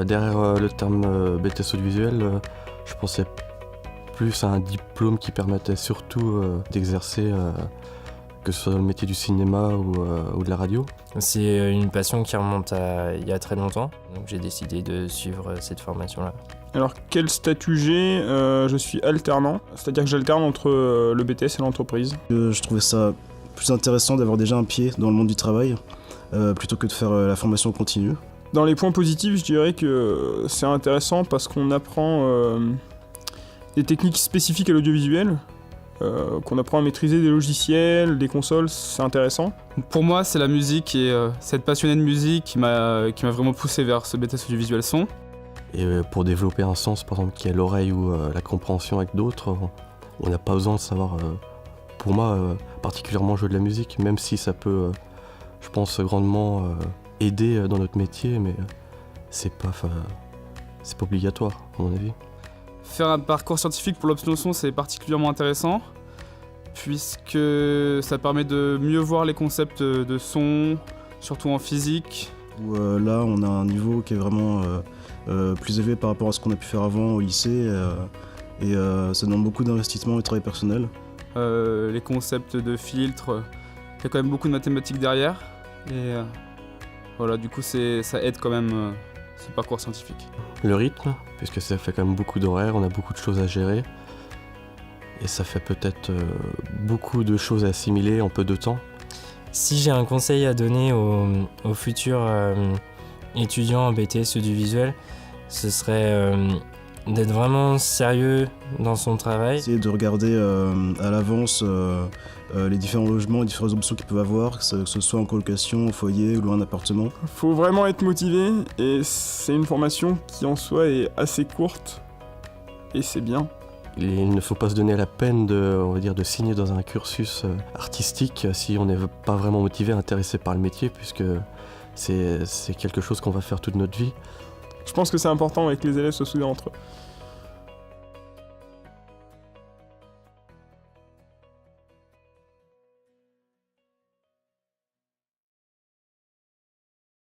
Derrière le terme BTS audiovisuel, je pensais plus à un diplôme qui permettait surtout d'exercer que ce soit le métier du cinéma ou de la radio. C'est une passion qui remonte à il y a très longtemps, donc j'ai décidé de suivre cette formation-là. Alors quel statut j'ai Je suis alternant, c'est-à-dire que j'alterne entre le BTS et l'entreprise. Je trouvais ça plus intéressant d'avoir déjà un pied dans le monde du travail plutôt que de faire la formation continue. Dans les points positifs, je dirais que c'est intéressant parce qu'on apprend des techniques spécifiques à l'audiovisuel, qu'on apprend à maîtriser des logiciels, des consoles, c'est intéressant. Pour moi, c'est la musique et cette passionnée de musique qui m'a vraiment poussé vers ce BTS audiovisuel son. Et pour développer un sens, par exemple, qui est l'oreille ou la compréhension avec d'autres, on n'a pas besoin de savoir, pour moi, particulièrement jouer de la musique, même si ça peut, je pense, grandement aider dans notre métier, mais c'est pas obligatoire, à mon avis. Faire un parcours scientifique pour l'option son, c'est particulièrement intéressant, puisque ça permet de mieux voir les concepts de son, surtout en physique. Où, là, on a un niveau qui est vraiment plus élevé par rapport à ce qu'on a pu faire avant au lycée, et ça demande beaucoup d'investissement et de travail personnel. Les concepts de filtres, il y a quand même beaucoup de mathématiques derrière, et voilà, du coup ça aide quand même ce parcours scientifique. Le rythme, puisque ça fait quand même beaucoup d'horaires, on a beaucoup de choses à gérer, et ça fait peut-être beaucoup de choses à assimiler en peu de temps. Si j'ai un conseil à donner aux futurs étudiants en BTS audiovisuel, ce serait d'être vraiment sérieux dans son travail. Essayer de regarder à l'avance les différents logements, les différentes options qu'ils peuvent avoir, que ce soit en colocation, au foyer ou en appartement. Faut vraiment être motivé et c'est une formation qui en soi est assez courte et c'est bien. Il ne faut pas se donner la peine de signer dans un cursus artistique si on n'est pas vraiment motivé, intéressé par le métier, puisque c'est quelque chose qu'on va faire toute notre vie. Je pense que c'est important que les élèves soient soudés entre eux.